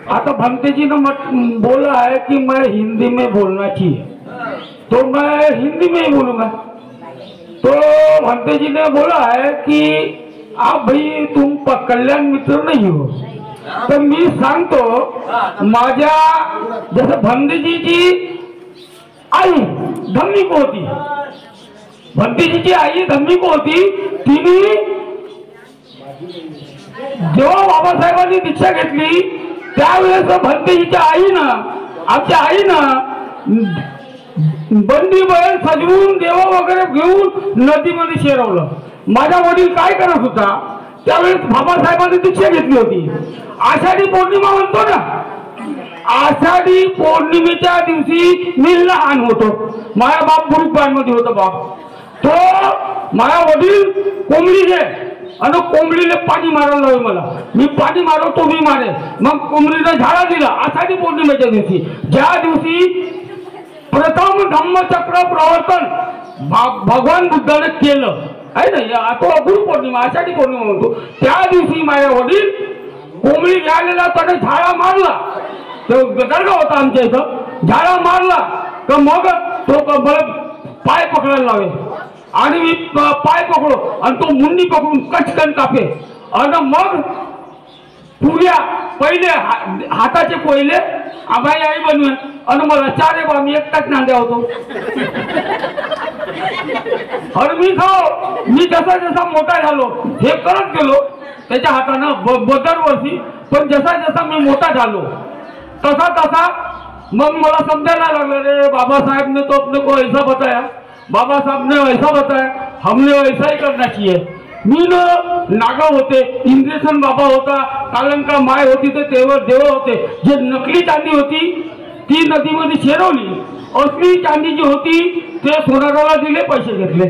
आता भंते जी ने बोला है कि मैं हिंदी में बोलना चाहिए, तो मैं हिंदी में ही बोलूंगा। तो भंते जी ने बोला है कि आप भाई तुम कल्याण मित्र नहीं हो, तर मी सांगतो माझ्या जसं भंतेजीची आई धम्मिक होती, भंतेजीची आई धम्मिक होती, तिने जेव्हा बाबासाहेबांनी दीक्षा घेतली त्यावेळेस भंतेजीच्या आईनं, आमच्या आईनं बंदी बैल सजवून देवा वगैरे घेऊन नदीमध्ये शिरवलं। माझा वडील काय करत होता त्यावेळेस बाबासाहेबांनी दीक्षा घेतली होती। आषाढी पौर्णिमा म्हणतो ना, आषाढी पौर्णिमेच्या दिवशी मी लहान होतो, माझा बाप गुरुपांमध्ये होता बाप, तो माझा वडील कोंबडी घे आणि कोंबडीला पाणी मारायला लावे, मला मी पाणी मारो तो मी मारे, मग कोंबडीला झाडा दिला आषाढी पौर्णिमेच्या दिवशी, ज्या दिवशी प्रथम धम्मचक्र प्रवर्तन भगवान बुद्धाने केलं आहे ना, तो गुरु पौर्णिमा आषाढी पौर्णिमा म्हणतो, त्या दिवशी माझ्या वडील कोंबडी घ्यायला त्याने झाडा मारला, तो दर्गा होता आमच्या इथं, झाडा मारला तर मग तो मला पाय पकडायला लावे आणि मी पाय पकडो आणि तो मुंडी पकडून कचकन कापे आणि मग पुऱ्या पहिले हाताचे पहिले आबाई आई बनवे आणि मला चारे बा मी एकटाच नांद्या होतो आणि मी जसा जसा मोठा झालो हे करत गेलो त्याच्या हातानं दरवर्षी, पण जसा जसा मी मोठा झालो तसा तसा मग मला समजायला लागलं, रे बाबा साहब ने तो अपने को ऐसा बताया, बाबा साहब ने ऐसा बताया, हमने ऐसा ही करना चाहिए। मी नागा होते, इंद्रेशन बाबा होता, कालंका माय होती, ते तेवर देव होते, जे नकली चांदी होती ती नदीमध्ये शिरवली, असली चांदी जी होती ते सोनाराला दिले, पैसे घेतले।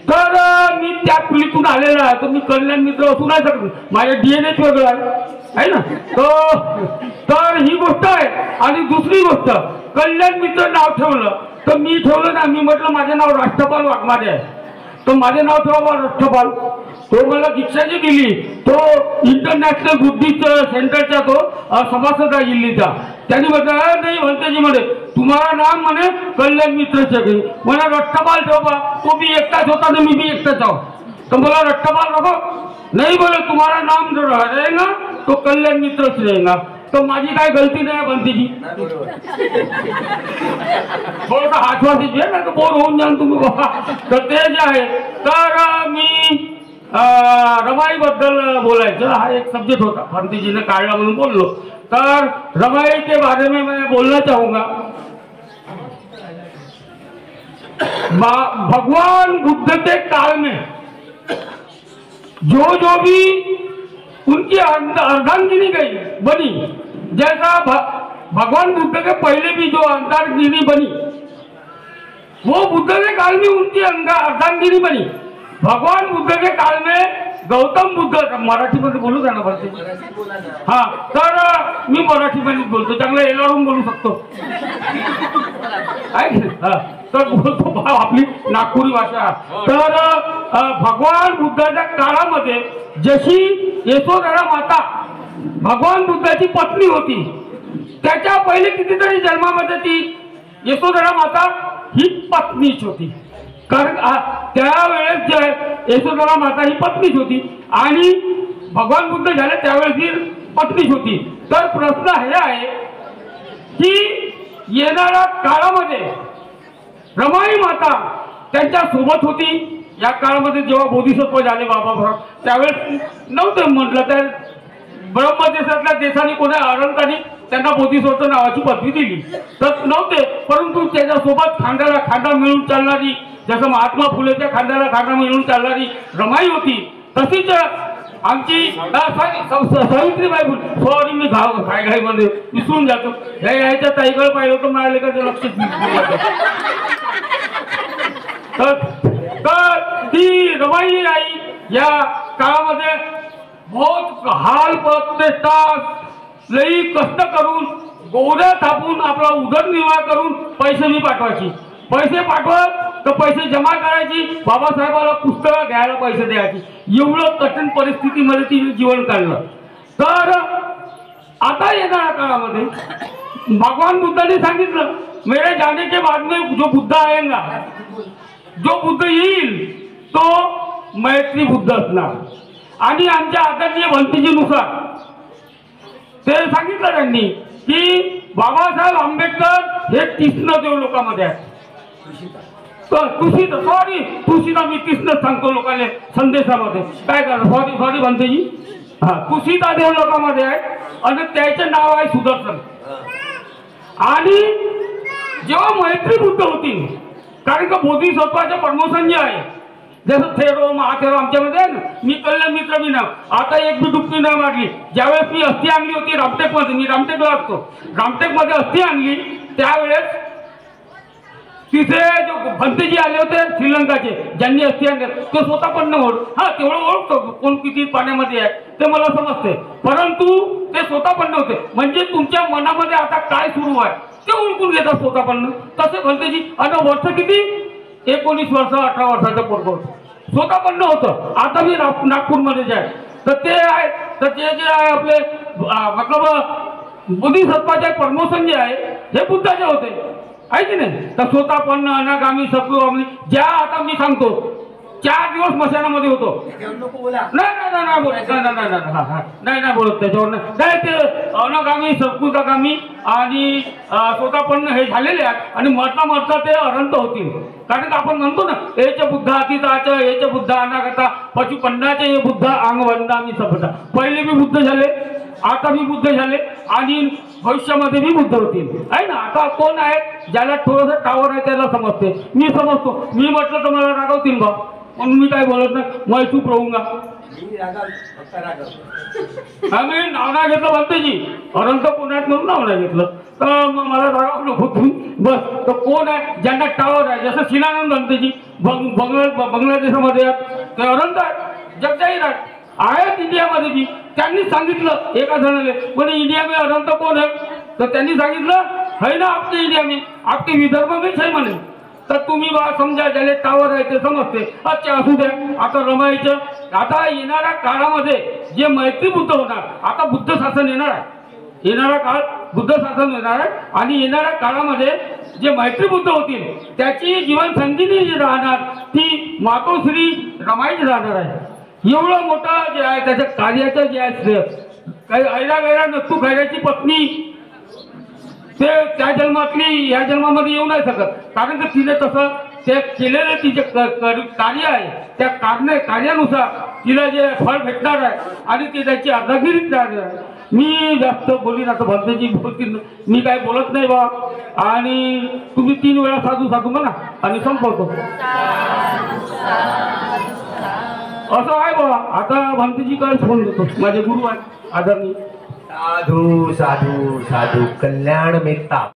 तर मी त्या पिढीतून आलेला आहे, तर मी कल्याण मित्र असू नाही शकत, माझ्या डीएनएच वेगळं आहे ना, तर ही गोष्ट आहे। आणि दुसरी गोष्ट, कल्याण मित्र नाव ठेवलं तर मी ठेवलं ना, मी म्हटलं माझे नाव राष्ट्रपाल वाघमारे आहे, तर माझे नाव ठेवा राष्ट्रपाल, तो मला दीक्षा जी दिली तो इंटरनॅशनल बुद्धिस्ट सेंटरचा तो सभासद आहे दिल्लीचा, त्यांनी म्हटलं नाही भंतेजी म्हणे तुम्हारा नाम म्हणे कल्याण मित्र चाहिए, मला राष्ट्रपाल ठेवा, तो भी एकटाच होता ना मी भी एकटाच आहो, तो बोला राष्ट्रपाल रखो, नहीं बोले तुम्हारा नाम जो रहेगा तो कल्याण मित्र रहेगा। तो माझी काय गलती नाही भंतेजी, थोडंसं हातवासी जे ना बोर होऊन जाऊन तुम्ही बाबा, तर ते जे आहे। तर मी रमाई बद्दल बोलायचं, हा एक सब्जेक्ट होता भंतेजीने काढला म्हणून बोललो, तर रमाई के बारे में मैं बोलना चाहूंगा। भगवान बुद्ध के काल में जो भी उनकी अर्धांगिनी गई बनी, जैसा भगवान बुद्ध के पहले भी जो अर्धांगिनी बनी वो बुद्ध के काल में उनकी अर्धांगिनी बनी। भगवान बुद्ध के काल में गौतम बुद्ध, मराठी मध्ये बोलू का ना भरते, हा तर मी मराठी मध्ये बोलतो, चांगलं एलाडून बोलू शकतो तर बोलतो आपली नागपुरी भाषा। तर भगवान बुद्धाच्या काळामध्ये जशी यशोधरा माता भगवान बुद्धाची पत्नी होती, त्याच्या पहिले कितीतरी जन्मामध्ये ती यशोधरा माता ही पत्नीच होती, कारण त्यावेळेस जे यशोधरा माता ही पत्नीच होती आणि भगवान बुद्ध झाले त्यावेळेस ही पत्नीच होती। तर प्रश्न हे आहे की येणाऱ्या काळामध्ये रमाई माता त्यांच्या सोबत होती, या काळामध्ये जेव्हा बोधिसत्व झाले बाबा त्यावेळेस नव्हते म्हटलं, तर ब्रह्मदेशातल्या देशाने कोणा अरंतानी त्यांना बोधिसत्व नावाची पदवी दिली तर नव्हते, परंतु त्याच्यासोबत खांद्याला खांदा मिळून चालणारी, जसं महात्मा फुलेच्या खांद्याला खांदा मिळून चालणारी रमाई होती, तशीच आमची सावित्रीबाई फुले, सॉरी मी घाईमध्ये विसरून जातो, याच्या ताईकडे पाहिलं तर माझ्या लेकरचं लक्षच नाही, तर ती रमाई आई या काळामध्ये बहुत हाल प्रत्येक लई कष्ट करून गोऱ्या थापून आपला उदरनिर्वाह करून पैसे मी पाठवायची, पैसे पाठवत तर पैसे जमा करायची, बाबासाहेबाला पुस्तकं घ्यायला पैसे द्यायची, एवढं कठीण परिस्थितीमध्ये तिने जीवन काढलं। तर आता येणाऱ्या काळामध्ये भगवान बुद्धाने सांगितलं, मेरे जाने के बाद में जो बुद्ध आएगा, जो बुद्ध येईल तो मैत्री बुद्ध असणार. आणि आमच्या आदरणीय भंतीजीनुसार ते सांगितलं त्यांनी की बाबासाहेब आंबेडकर हे तीक्ष्ण देव लोकांमध्ये आहेत. तुषित मी तीक्ष्ण सांगतो लोकांना संदेशामध्ये काय करा. सॉरी भंतेजी, हा तुषिता देव लोकांमध्ये आहे आणि त्याचे नाव आहे सुदर्शन. आणि जेव्हा मैत्री बुद्ध होती, कारण का बोधिसत्वाचे प्रमोशन जे आहे, जसं थेरो महाथेरो आमच्यामध्ये आहे ना, मी कल्ले मित्र मी नाव, आता एक बी डुबकी नाही मारली. ज्यावेळेस मी अस्थि आणली होती रामटेकमध्ये, मी रामटेकला असतो, रामटेकमध्ये अस्थि आणली त्यावेळेस तिथे जो भंतेजी आले होते श्रीलंकाचे, ज्यांनी अस्थि आणले ते स्वतः पण न हा तेवढं ओळखतो कोण किती पाण्यामध्ये आहे ते मला समजते, परंतु ते स्वतः पण नव्हते. म्हणजे तुमच्या मनामध्ये आता काय सुरू आहे ते ओळखून घेतात स्वतः पण. तसे भंतेजी आणि वर्ष किती 19 वर्ष 18 वर्षाचं पोरग होतं, स्वतः पण नव्हतं. आता मी नागपूरमध्ये जे आहे तर ते आहे, तर ते जे आहे आपले मतलब बोधिसत्वाचे प्रमोशन जे आहे हे बुद्धाचे होते आहे की नाही. तर स्वतः पण अनागामी सत्व ज्या आता मी सांगतो 4 दिवस मशानामध्ये होतो. नाही बोलत त्याच्यावर नाही. ते अनागामी सत्पुरुषागामी आणि स्वतः पण हे झालेले आहेत आणि मरता ते अनंत होतील. कारण आपण म्हणतो ना एच बुद्ध अतीताच एच बुद्ध अनागता पशु पन्नाचे हे बुद्ध अंग वंदामी सभ्यता. पहिले मी बुद्ध झाले, आता मी बुद्ध झाले आणि भविष्यामध्ये मी बुद्ध होतील आहे ना. आता कोण आहे ज्याला थोडंसं टावर आहे त्याला समजते, मी समजतो. मी म्हटलं तर मला रागवतील बा, म्हणून मी काय बोलत नाही, मैं चूप राहूंगा. आम्ही नाव नाही घेतलं भंतेजी, परंतु पुण्यात म्हणून नाव नाही घेतलं तर मला रागावलं होतं बस. तर कोण आहे ज्यांना टावर आहे, जसं शिलानंद भंतेजी बांगलादेशामध्ये आहेत, ते अनंत आहेत, जगजाहीर आहेत इंडियामध्ये बी. त्यांनी सांगितलं एका जणाले म्हणजे इंडिया में अनंत कोण आहे, तर त्यांनी सांगितलं है ना आपके इंडिया में, आपके विदर्भ में है म्हणे. तर तुम्ही बा समजा ज्याला टावर आहे ते समजते. अच्छा असू द्या, आता रमायचं. आता येणाऱ्या काळामध्ये जे मैत्री बुद्ध होणार, आता बुद्ध शासन येणार आहे, येणारा काळ बुद्ध शासन येणार आहे आणि येणाऱ्या काळामध्ये जे मैत्री बुद्ध होतील त्याची जीवन संगीती जी राहणार ती मातोश्री रमाईच राहणार आहे. एवढं मोठं जे आहे त्याच्या कार्याचं जे आहे काही ऐरा गैरा नसतो. खैराची पत्नी ते त्या जन्मातली या जन्मामध्ये येऊ नाही शकत, कारण की तिने तसं ते केलेलं तिचे कार्य आहे, त्या कार्यानुसार तिला जे फळ भेटणार आहे आणि ते त्याची अर्धागिरीच राहणार आहे. मी जास्त बोलीन आता भंतेजी बोलतील, मी काय बोलत नाही बा. आणि तुम्ही 3 वेळा साधू म्हणा आणि संपवतो असं आहे बा. आता भंतेजी काय फोन देतो, माझे गुरु आहेत आदरणीय. साधू साधू साधू कल्याण मेत्ता.